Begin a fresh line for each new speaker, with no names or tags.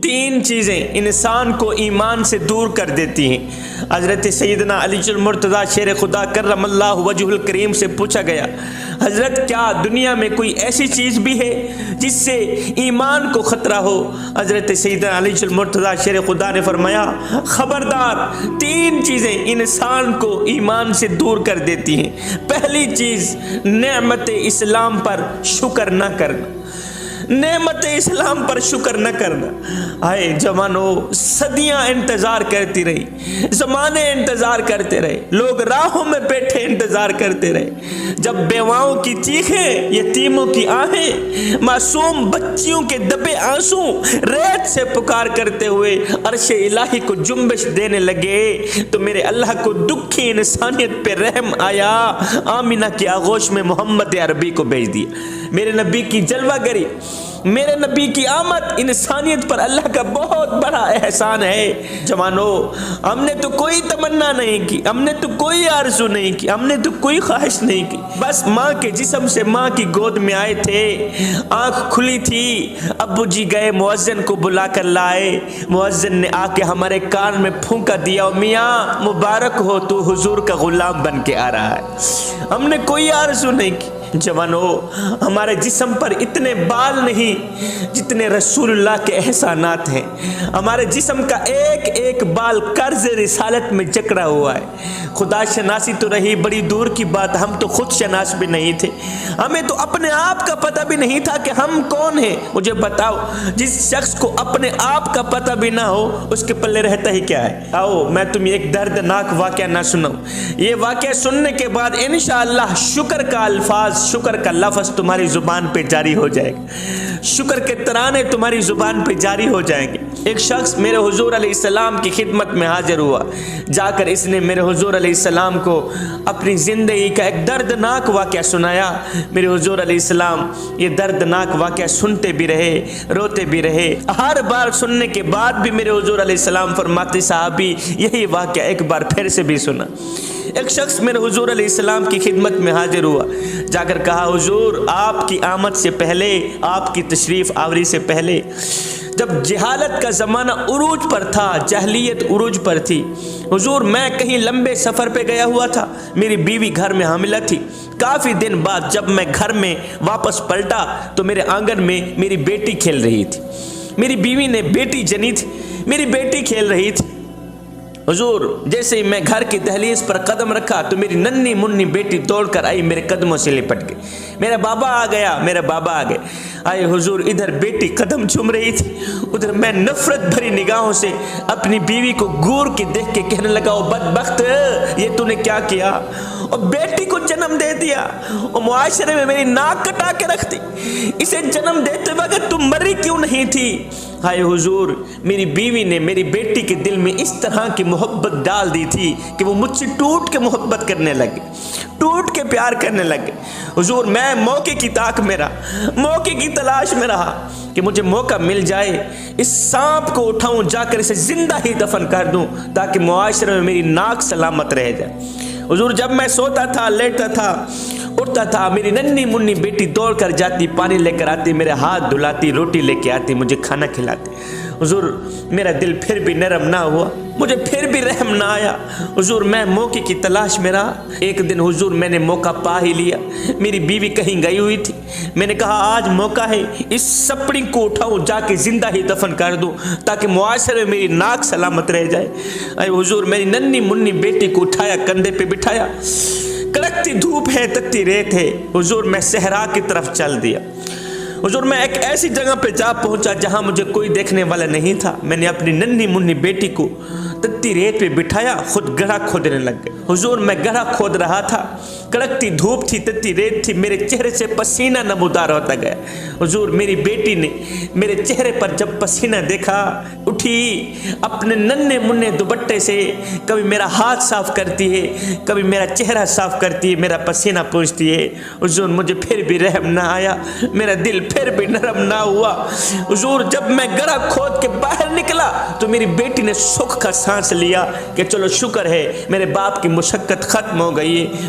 تین چیزیں انسان کو ایمان سے دور کر دیتی ہیں۔ حضرت سیدنا علی المرتضیٰ شیر خدا کرم اللہ وجہ الکریم سے پوچھا گیا، حضرت کیا دنیا میں کوئی ایسی چیز بھی ہے جس سے ایمان کو خطرہ ہو؟ حضرت سیدنا علی المرتضیٰ شیر خدا نے فرمایا، خبردار، تین چیزیں انسان کو ایمان سے دور کر دیتی ہیں۔ پہلی چیز، نعمت اسلام پر شکر نہ کرنا، نعمت اسلام پر شکر نہ کرنا۔ آئے جوانوں، صدیاں انتظار کرتی رہی، زمانے انتظار کرتے رہے، لوگ راہوں میں بیٹھے انتظار کرتے رہے، جب بیواؤں کی چیخیں، یتیموں کی آہیں، معصوم بچیوں کے دبے آنسو ریت سے پکار کرتے ہوئے عرش الہی کو جنبش دینے لگے تو میرے اللہ کو دکھی انسانیت پہ رحم آیا، آمینہ کی آغوش میں محمد عربی کو بھیج دیا۔ میرے نبی کی جلوہ گری، میرے نبی کی آمد انسانیت پر اللہ کا بہت بڑا احسان ہے۔ جوانوں، ہم نے تو کوئی تمنا نہیں کی، ہم نے تو کوئی آرزو نہیں کی، ہم نے تو کوئی خواہش نہیں کی، بس ماں کے جسم سے ماں کی گود میں آئے تھے، آنکھ کھلی تھی، ابو جی گئے مؤذن کو بلا کر لائے، مؤذن نے آ کے ہمارے کان میں پھونکا دیا، میاں مبارک ہو، تو حضور کا غلام بن کے آ رہا ہے۔ ہم نے کوئی آرزو نہیں کی۔ جوانوں، ہمارے جسم پر اتنے بال نہیں جتنے رسول اللہ کے احسانات ہیں۔ ہمارے جسم کا ایک ایک بال قرض رسالت میں جکڑا ہوا ہے۔ خدا شناسی تو رہی بڑی دور کی بات، ہم تو خود شناس بھی نہیں تھے، ہمیں تو اپنے آپ کا پتہ بھی نہیں تھا کہ ہم کون ہیں۔ مجھے بتاؤ، جس شخص کو اپنے آپ کا پتہ بھی نہ ہو اس کے پلے رہتا ہی کیا ہے؟ آؤ میں تمہیں ایک دردناک واقعہ نہ سناؤں، یہ واقعہ سننے کے بعد انشاءاللہ شکر کا الفاظ، شکر کا لفظ تمہاری زبان پہ جاری ہو جائے گا، شکر کے ترانے تمہاری زبان پہ جاری ہو جائیں گے۔ ایک شخص میرے حضور علیہ السلام کی خدمت میں حاضر ہوا، جا کر اس نے میرے حضور علیہ السلام کو اپنی زندگی کا ایک دردناک واقعہ سنایا۔ میرے حضور علیہ السلام یہ دردناک واقعہ سنتے بھی رہے، روتے بھی رہے۔ ہر بار سننے کے بعد بھی میرے حضور علیہ السلام فرماتے، صحابی یہی واقعہ ایک بار پھر سے بھی سنا۔ ایک شخص میرے حضور علیہ السلام کی خدمت میں حاضر ہوا، جا کر کہا، حضور آپ کی آمد سے پہلے، آپ کی تشریف آوری سے پہلے جب جہالت کا زمانہ عروج پر تھا، جاہلیت عروج پر تھی، حضور میں کہیں لمبے سفر پہ گیا ہوا تھا، میری بیوی گھر میں حاملہ تھی۔ کافی دن بعد جب میں گھر میں واپس پلٹا تو میرے آنگن میں میری بیٹی کھیل رہی تھی، میری بیوی نے بیٹی جنی تھی، میری بیٹی کھیل رہی تھی۔ حضور جیسے ہی میں گھر کی دہلیز پر قدم رکھا تو میری ننھی منی بیٹی دوڑ کر آئی، میرے قدموں سے لپٹ گئی، میرا بابا آ گیا، میرا بابا آ گئے۔ آئے حضور، ادھر بیٹی قدم چوم رہی تھی، ادھر میں نفرت بھری نگاہوں سے اپنی بیوی کو گور کے دیکھ کے کہنے لگا، او بدبخت، یہ تو نے کیا کیا؟ اور بیٹی کو جنم دے دیا، اور معاشرے میں میری ناک کٹا کے رکھ دی، اسے جنم دیتے وقت تم مری کیوں نہیں تھی؟ ہائے حضور، میری بیوی نے میری بیٹی کے دل میں اس طرح کی محبت ڈال دی تھی کہ وہ مجھ سے ٹوٹ کے محبت کرنے لگے، ٹوٹ کے پیار کرنے لگے۔ حضور میں موقع کی طاق میں رہا، موقع کی تلاش میں رہا کہ مجھے موقع مل جائے، اس سانپ کو اٹھاؤں، جا کر اسے زندہ ہی دفن کر دوں تاکہ معاشرے میں میری ناک سلامت رہ جائے۔ حضور جب میں سوتا تھا، لیٹتا تھا، اٹھتا تھا، میری ننھی منی بیٹی دوڑ کر جاتی، پانی لے کر آتی، میرے ہاتھ دھلاتی، روٹی لے کے آتی، مجھے کھانا کھلاتی۔ حضور میرا دل پھر بھی نرم نہ ہوا، مجھے پھر بھی رحم نہ آیا۔ حضور میں موقع کی تلاش میں رہا۔ ایک دن حضور میں نے موقع پا ہی لیا، میری بیوی کہیں گئی ہوئی تھی، میں نے کہا آج موقع ہے، اس سپڑی کو اٹھاؤں، جا کے زندہ ہی دفن کر دوں تاکہ معاشرے میں میری ناک سلامت رہ جائے۔ اے حضور میری ننھی منی بیٹی کو اٹھایا، کندھے پہ بٹھایا، کڑکتی دھوپ ہے، تتی ریت ہے، حضور میں صحرا کی طرف چل دیا۔ حضور میں ایک ایسی جگہ پہ جا پہنچا جہاں مجھے کوئی دیکھنے والا نہیں تھا، میں نے اپنی ننھی منی بیٹی کو تتی ریت پہ بٹھایا، خود گڑھا کھودنے لگ گئے۔ حضور میں گڑھا کھود رہا تھا، کڑکتی دھوپ تھی، تتی ریت تھی، میرے چہرے سے پسینہ نمودار ہوتا گیا۔ حضور میری بیٹی نے میرے چہرے پر جب پسینہ دیکھا، اٹھی، اپنے ننھے منھے دوپٹے سے کبھی میرا ہاتھ صاف کرتی ہے، کبھی میرا چہرہ صاف کرتی ہے، میرا پسینہ پوچھتی ہے۔ حضور مجھے پھر بھی رحم نہ آیا، میرا دل پھر بھی نرم نہ ہوا۔ حضور جب میں گڑھا کھود کے باہر نکلا تو میری بیٹی نے سکھ کا سانس لیا کہ چلو شکر ہے میرے باپ کی مشقت ختم ہو گئی ہے۔